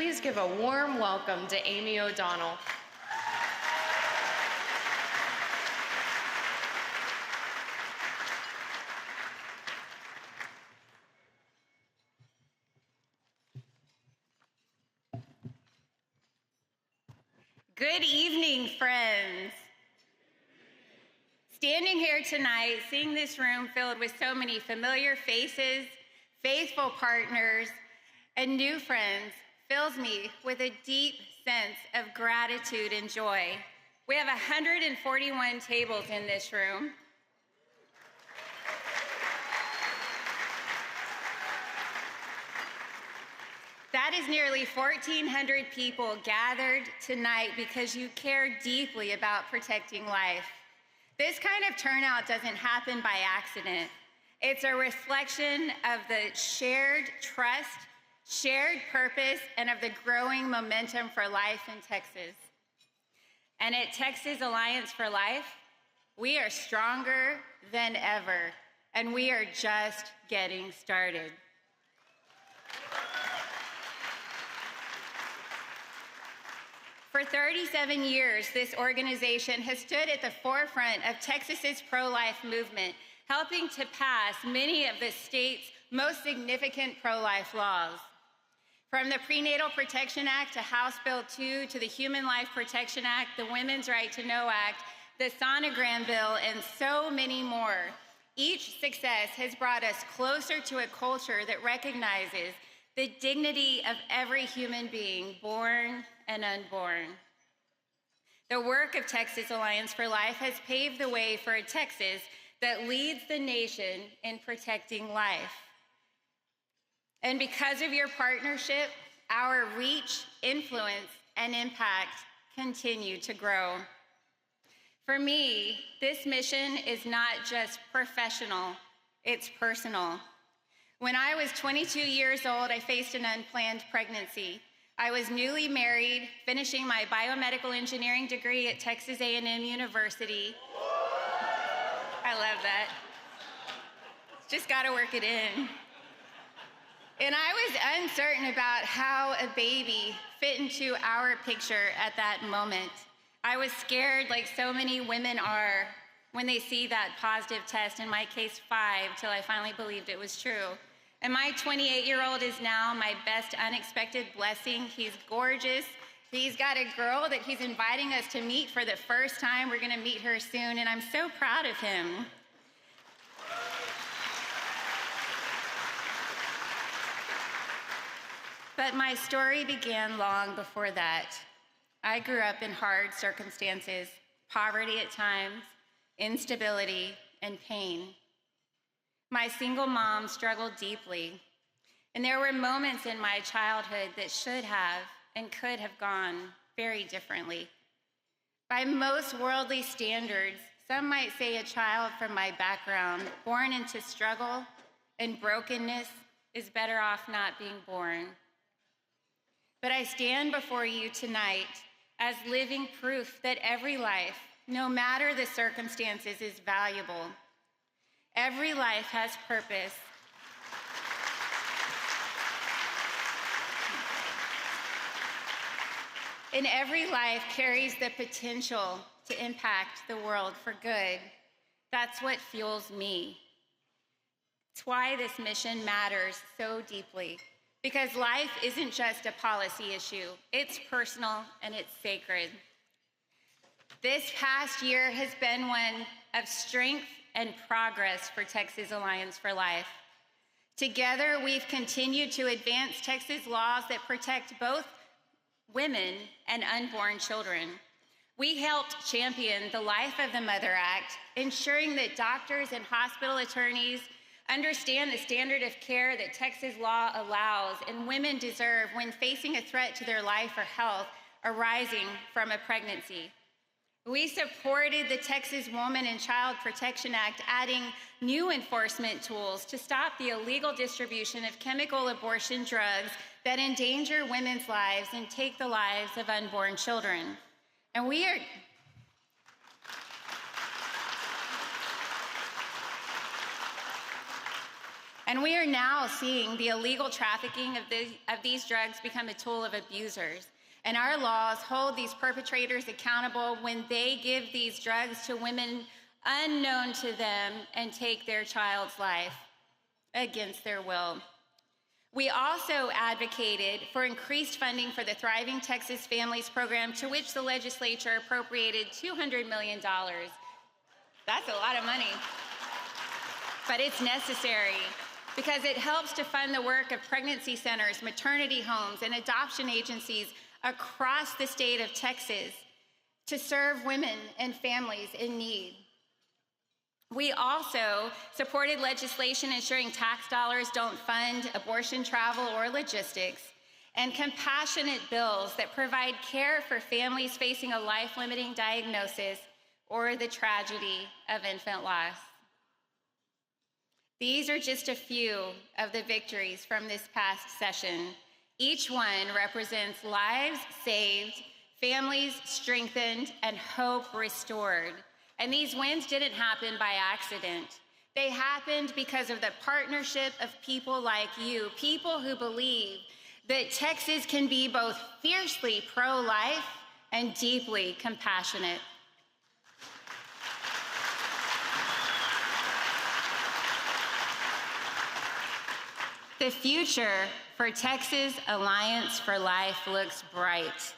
please give a warm welcome to Amy O'Donnell. Good evening, friends. Standing here tonight, seeing this room filled with so many familiar faces, faithful partners, and new friends fills me with a deep sense of gratitude and joy. We have 141 tables in this room. That is nearly 1,400 people gathered tonight because you care deeply about protecting life. This kind of turnout doesn't happen by accident. It's a reflection of the shared trust, shared purpose, and of the growing momentum for life in Texas. And at Texas Alliance for Life, we are stronger than ever, and we are just getting started. For 37 years, this organization has stood at the forefront of Texas's pro-life movement, helping to pass many of the state's most significant pro-life laws. From the Prenatal Protection Act to House Bill 2 to the Human Life Protection Act, the Women's Right to Know Act, the Sonogram Bill, and so many more. Each success has brought us closer to a culture that recognizes the dignity of every human being, born and unborn. The work of Texas Alliance for Life has paved the way for a Texas that leads the nation in protecting life. And because of your partnership, our reach, influence, and impact continue to grow. For me, this mission is not just professional, it's personal. When I was 22 years old, I faced an unplanned pregnancy. I was newly married, finishing my biomedical engineering degree at Texas A&M University. I love that. Just gotta work it in. And I was uncertain about how a baby fit into our picture at that moment. I was scared, like so many women are, when they see that positive test, in my case 5, till I finally believed it was true. And my 28-year-old is now my best unexpected blessing. He's gorgeous. He's got a girl that he's inviting us to meet for the first time. We're gonna meet her soon, and I'm so proud of him. But my story began long before that. I grew up in hard circumstances, poverty at times, instability, and pain. My single mom struggled deeply, and there were moments in my childhood that should have and could have gone very differently. By most worldly standards, some might say a child from my background, born into struggle and brokenness, is better off not being born. But I stand before you tonight as living proof that every life, no matter the circumstances, is valuable. Every life has purpose. And every life carries the potential to impact the world for good. That's what fuels me. It's why this mission matters so deeply, because life isn't just a policy issue, it's personal and it's sacred. This past year has been one of strength and progress for Texas Alliance for Life. Together, we've continued to advance Texas laws that protect both women and unborn children. We helped champion the Life of the Mother Act, ensuring that doctors and hospital attorneys understand the standard of care that Texas law allows and women deserve when facing a threat to their life or health arising from a pregnancy. We supported the Texas Woman and Child Protection Act, adding new enforcement tools to stop the illegal distribution of chemical abortion drugs that endanger women's lives and take the lives of unborn children. And we are And we are now seeing the illegal trafficking of these drugs become a tool of abusers. And our laws hold these perpetrators accountable when they give these drugs to women unknown to them and take their child's life against their will. We also advocated for increased funding for the Thriving Texas Families Program, to which the legislature appropriated $200 million. That's a lot of money, but it's necessary because it helps to fund the work of pregnancy centers, maternity homes, and adoption agencies across the state of Texas to serve women and families in need. We also supported legislation ensuring tax dollars don't fund abortion, travel, or logistics, and compassionate bills that provide care for families facing a life-limiting diagnosis or the tragedy of infant loss. These are just a few of the victories from this past session. Each one represents lives saved, families strengthened, and hope restored. And these wins didn't happen by accident. They happened because of the partnership of people like you, people who believe that Texas can be both fiercely pro-life and deeply compassionate. The future for Texas Alliance for Life looks bright.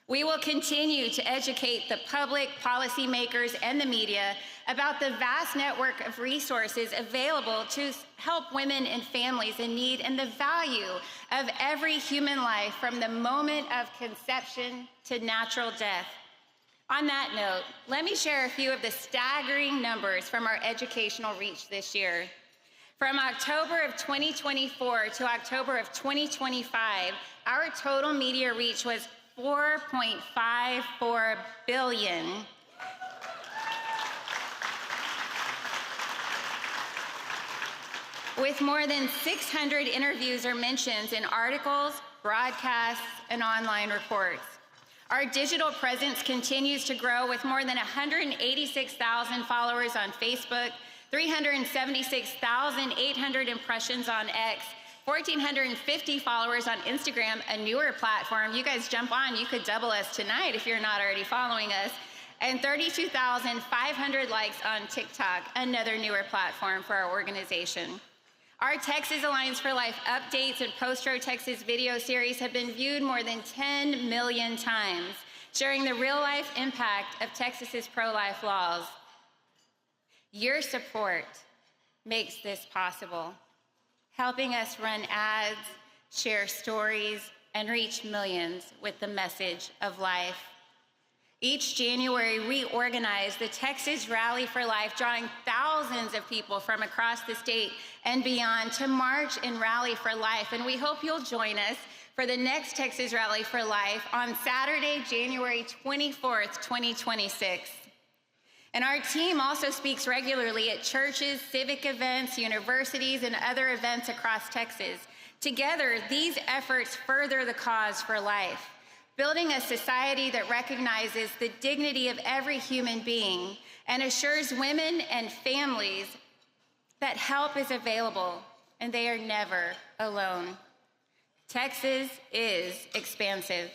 We will continue to educate the public, policymakers, and the media about the vast network of resources available to help women and families in need and the value of every human life from the moment of conception to natural death. On that note, let me share a few of the staggering numbers from our educational reach this year. From October of 2024 to October of 2025, our total media reach was 4.54 billion. With more than 600 interviews or mentions in articles, broadcasts, and online reports. Our digital presence continues to grow with more than 186,000 followers on Facebook, 376,800 impressions on X, 1,450 followers on Instagram, a newer platform. You guys jump on, you could double us tonight if you're not already following us. And 32,500 likes on TikTok, another newer platform for our organization. Our Texas Alliance for Life updates and Post-Row Texas video series have been viewed more than 10 million times, sharing the real-life impact of Texas's pro-life laws. Your support makes this possible, helping us run ads, share stories, and reach millions with the message of life. Each January, we organize the Texas Rally for Life, drawing thousands of people from across the state and beyond to march and rally for life. And we hope you'll join us for the next Texas Rally for Life on Saturday, January 24th, 2026. And our team also speaks regularly at churches, civic events, universities, and other events across Texas. Together, these efforts further the cause for life, building a society that recognizes the dignity of every human being and assures women and families that help is available and they are never alone. Texas is expansive,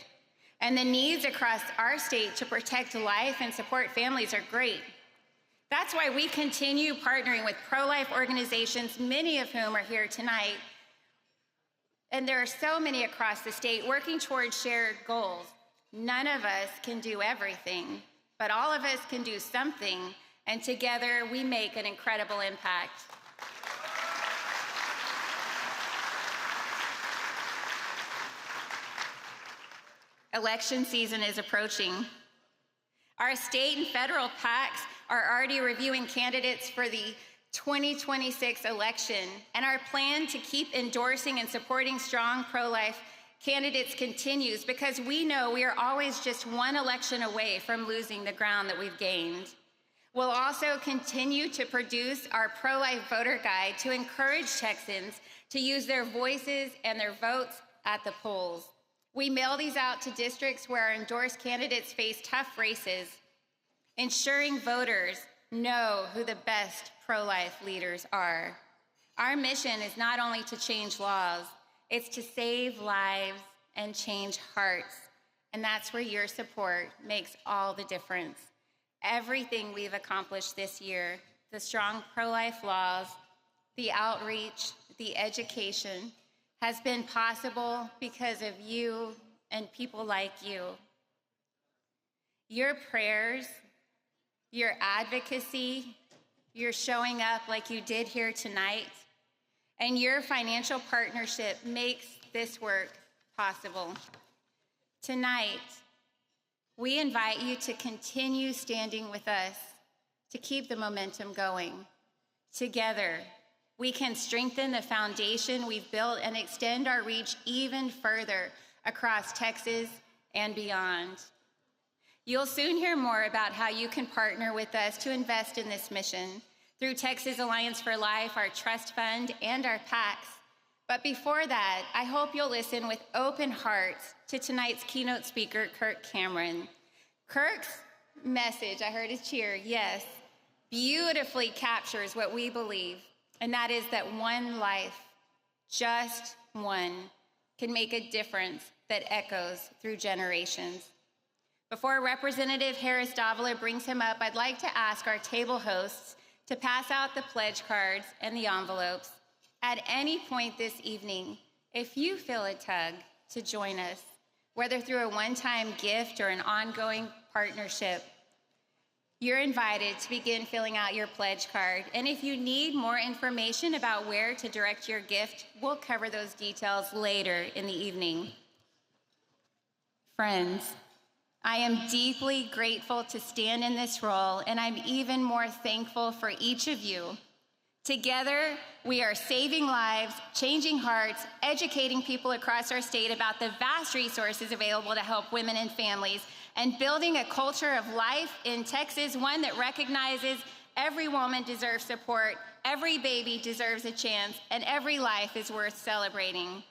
and the needs across our state to protect life and support families are great. That's why we continue partnering with pro-life organizations, many of whom are here tonight. And there are so many across the state working towards shared goals. None of us can do everything, but all of us can do something, and together we make an incredible impact. Election season is approaching. Our state and federal PACs are already reviewing candidates for the 2026 election, and our plan to keep endorsing and supporting strong pro-life candidates continues because we know we are always just one election away from losing the ground that we've gained. We'll also continue to produce our pro-life voter guide to encourage Texans to use their voices and their votes at the polls. We mail these out to districts where our endorsed candidates face tough races, ensuring voters know who the best pro-life leaders are. Our mission is not only to change laws, it's to save lives and change hearts. And that's where your support makes all the difference. Everything we've accomplished this year, the strong pro-life laws, the outreach, the education, has been possible because of you and people like you. Your prayers, your advocacy, your showing up like you did here tonight, and your financial partnership makes this work possible. Tonight, we invite you to continue standing with us to keep the momentum going. Together, we can strengthen the foundation we've built and extend our reach even further across Texas and beyond. You'll soon hear more about how you can partner with us to invest in this mission through Texas Alliance for Life, our trust fund, and our PACs. But before that, I hope you'll listen with open hearts to tonight's keynote speaker, Kirk Cameron. Kirk's message, I heard a cheer, yes, beautifully captures what we believe, and that is that one life, just one, can make a difference that echoes through generations. Before Representative Harris Davila brings him up, I'd like to ask our table hosts to pass out the pledge cards and the envelopes. At any point this evening, if you feel a tug to join us, whether through a one-time gift or an ongoing partnership, you're invited to begin filling out your pledge card. And if you need more information about where to direct your gift, we'll cover those details later in the evening. Friends, I am deeply grateful to stand in this role, and I'm even more thankful for each of you. Together, we are saving lives, changing hearts, educating people across our state about the vast resources available to help women and families, and building a culture of life in Texas, one that recognizes every woman deserves support, every baby deserves a chance, and every life is worth celebrating.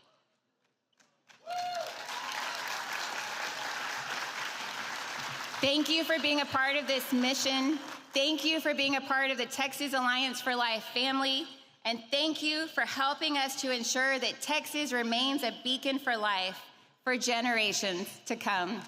Thank you for being a part of this mission. Thank you for being a part of the Texas Alliance for Life family. And thank you for helping us to ensure that Texas remains a beacon for life for generations to come.